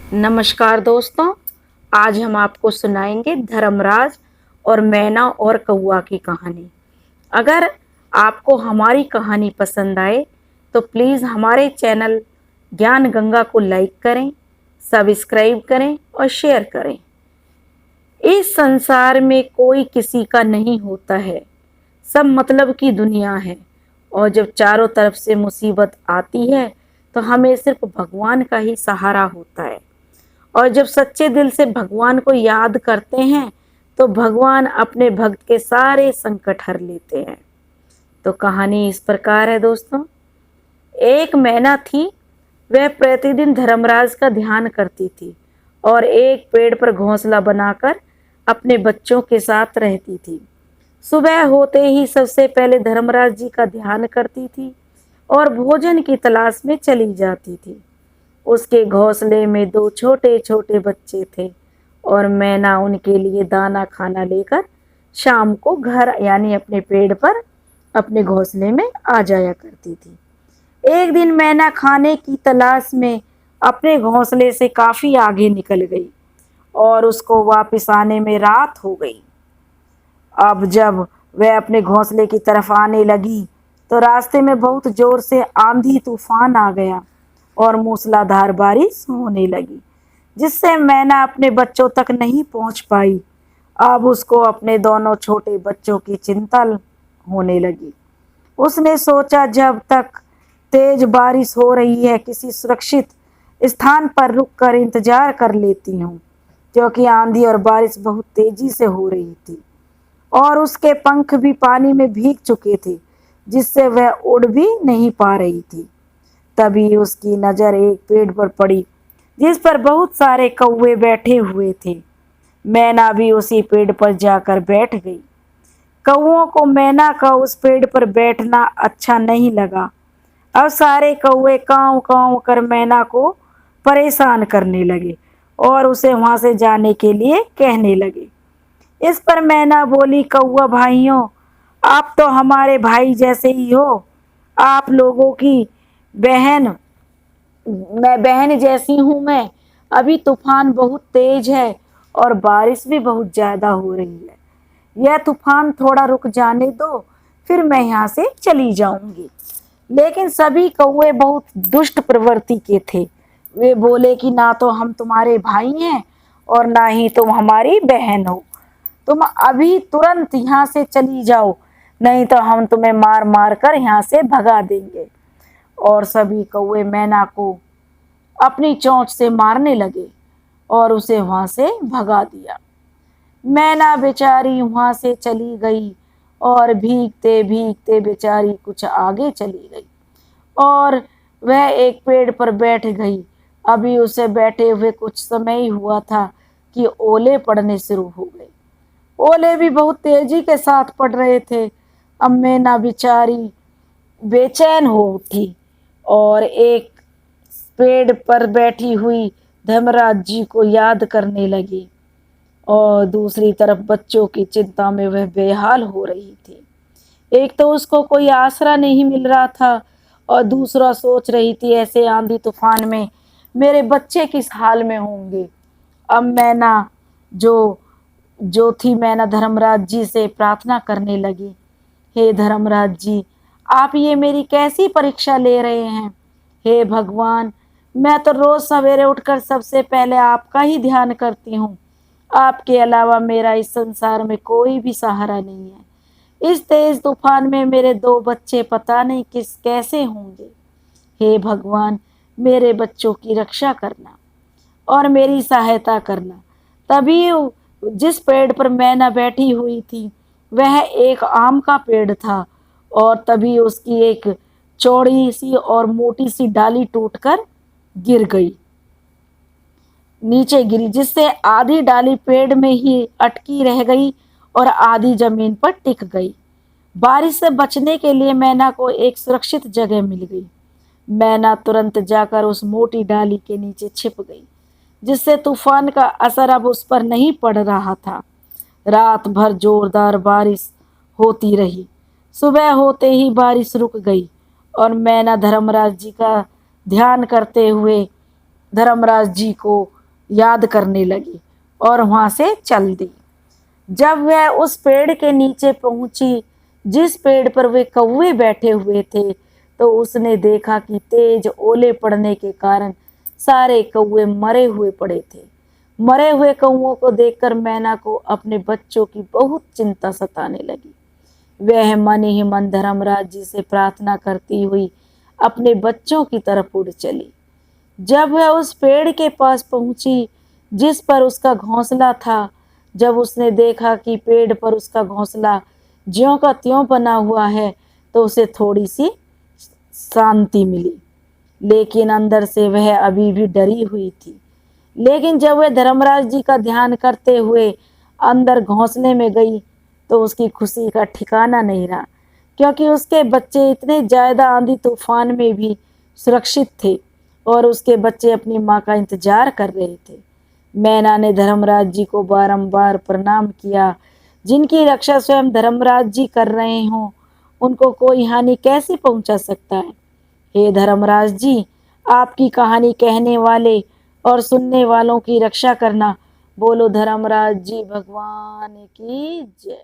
नमस्कार दोस्तों। आज हम आपको सुनाएंगे धर्मराज और मैना और कौआ की कहानी। अगर आपको हमारी कहानी पसंद आए तो प्लीज़ हमारे चैनल ज्ञान गंगा को लाइक करें, सब्सक्राइब करें और शेयर करें। इस संसार में कोई किसी का नहीं होता है, सब मतलब की दुनिया है। और जब चारों तरफ से मुसीबत आती है तो हमें सिर्फ भगवान का ही सहारा होता है। और जब सच्चे दिल से भगवान को याद करते हैं तो भगवान अपने भक्त के सारे संकट हर लेते हैं। तो कहानी इस प्रकार है दोस्तों। एक मैना थी, वह प्रतिदिन धर्मराज का ध्यान करती थी और एक पेड़ पर घोंसला बनाकर अपने बच्चों के साथ रहती थी। सुबह होते ही सबसे पहले धर्मराज जी का ध्यान करती थी और भोजन की तलाश में चली जाती थी। उसके घोंसले में दो छोटे छोटे बच्चे थे और मैना उनके लिए दाना खाना लेकर शाम को घर यानी अपने पेड़ पर अपने घोंसले में आ जाया करती थी। एक दिन मैना खाने की तलाश में अपने घोंसले से काफी आगे निकल गई और उसको वापस आने में रात हो गई। अब जब वह अपने घोंसले की तरफ आने लगी तो रास्ते में बहुत जोर से आंधी तूफान आ गया और मूसलाधार बारिश होने लगी, जिससे मैना अपने बच्चों तक नहीं पहुंच पाई। अब उसको अपने दोनों छोटे बच्चों की चिंता होने लगी। उसने सोचा जब तक तेज बारिश हो रही है किसी सुरक्षित स्थान पर रुककर इंतजार कर लेती हूँ, क्योंकि आंधी और बारिश बहुत तेजी से हो रही थी और उसके पंख भी पानी में भीग चुके थे, जिससे वह उड़ भी नहीं पा रही थी। तभी उसकी नज़र एक पेड़ पर पड़ी जिस पर बहुत सारे कौवे बैठे हुए थे। मैना भी उसी पेड़ पर जाकर बैठ गई। कौवों को मैना का उस पेड़ पर बैठना अच्छा नहीं लगा। अब सारे कौवे कांव कांव कर मैना को परेशान करने लगे और उसे वहां से जाने के लिए कहने लगे। इस पर मैना बोली, कौवा भाइयों, आप तो हमारे भाई जैसे ही हो। आप लोगों की बहन मैं बहन जैसी हूँ मैं। अभी तूफान बहुत तेज है और बारिश भी बहुत ज़्यादा हो रही है। यह तूफान थोड़ा रुक जाने दो, फिर मैं यहाँ से चली जाऊंगी। लेकिन सभी कौवे बहुत दुष्ट प्रवृत्ति के थे। वे बोले कि ना तो हम तुम्हारे भाई हैं और ना ही तुम हमारी बहन हो। तुम अभी तुरंत यहाँ से चली जाओ, नहीं तो हम तुम्हें मार मार कर यहाँ से भगा देंगे। और सभी कौवे मैना को अपनी चोंच से मारने लगे और उसे वहां से भगा दिया। मैना बेचारी वहां से चली गई और भीगते भीगते बेचारी कुछ आगे चली गई और वह एक पेड़ पर बैठ गई। अभी उसे बैठे हुए कुछ समय ही हुआ था कि ओले पड़ने शुरू हो गए। ओले भी बहुत तेजी के साथ पड़ रहे थे। अब मैना बेचारी बेचैन हो उठी और एक पेड़ पर बैठी हुई धर्मराज जी को याद करने लगी और दूसरी तरफ बच्चों की चिंता में वह बेहाल हो रही थी। एक तो उसको कोई आसरा नहीं मिल रहा था और दूसरा सोच रही थी ऐसे आंधी तूफान में मेरे बच्चे किस हाल में होंगे। अब मैना जो जो थी मैना धर्मराज जी से प्रार्थना करने लगी, हे धर्मराज जी, आप ये मेरी कैसी परीक्षा ले रहे हैं। हे भगवान, मैं तो रोज सवेरे उठकर सबसे पहले आपका ही ध्यान करती हूँ। आपके अलावा मेरा इस संसार में कोई भी सहारा नहीं है। इस तेज तूफान में मेरे दो बच्चे पता नहीं किस कैसे होंगे। हे भगवान, मेरे बच्चों की रक्षा करना और मेरी सहायता करना। तभी जिस पेड़ पर मैना बैठी हुई थी वह एक आम का पेड़ था और तभी उसकी एक चौड़ी सी और मोटी सी डाली टूटकर गिर गई, नीचे गिरी, जिससे आधी डाली पेड़ में ही अटकी रह गई और आधी जमीन पर टिक गई। बारिश से बचने के लिए मैना को एक सुरक्षित जगह मिल गई। मैना तुरंत जाकर उस मोटी डाली के नीचे छिप गई, जिससे तूफान का असर अब उस पर नहीं पड़ रहा था। रात भर जोरदार बारिश होती रही। सुबह होते ही बारिश रुक गई और मैना धर्मराज जी का ध्यान करते हुए धर्मराज जी को याद करने लगी और वहां से चल दी। जब वह उस पेड़ के नीचे पहुंची जिस पेड़ पर वे कौवे बैठे हुए थे, तो उसने देखा कि तेज ओले पड़ने के कारण सारे कौवे मरे हुए पड़े थे। मरे हुए कौवों को देखकर मैना को अपने बच्चों की बहुत चिंता सताने लगी। वह मन ही मन धर्मराज जी से प्रार्थना करती हुई अपने बच्चों की तरफ उड़ चली। जब वह उस पेड़ के पास पहुंची जिस पर उसका घोंसला था, जब उसने देखा कि पेड़ पर उसका घोंसला ज्यों का त्यों बना हुआ है, तो उसे थोड़ी सी शांति मिली, लेकिन अंदर से वह अभी भी डरी हुई थी। लेकिन जब वह धर्मराज जी का ध्यान करते हुए अंदर घोंसले में गई, तो उसकी खुशी का ठिकाना नहीं रहा, क्योंकि उसके बच्चे इतने ज्यादा आंधी तूफान में भी सुरक्षित थे और उसके बच्चे अपनी माँ का इंतजार कर रहे थे। मैना ने धर्मराज जी को बारंबार प्रणाम किया। जिनकी रक्षा स्वयं धर्मराज जी कर रहे हों, उनको कोई हानि कैसे पहुंचा सकता है। हे धर्मराज जी, आपकी कहानी कहने वाले और सुनने वालों की रक्षा करना। बोलो धर्मराज जी भगवान की जय।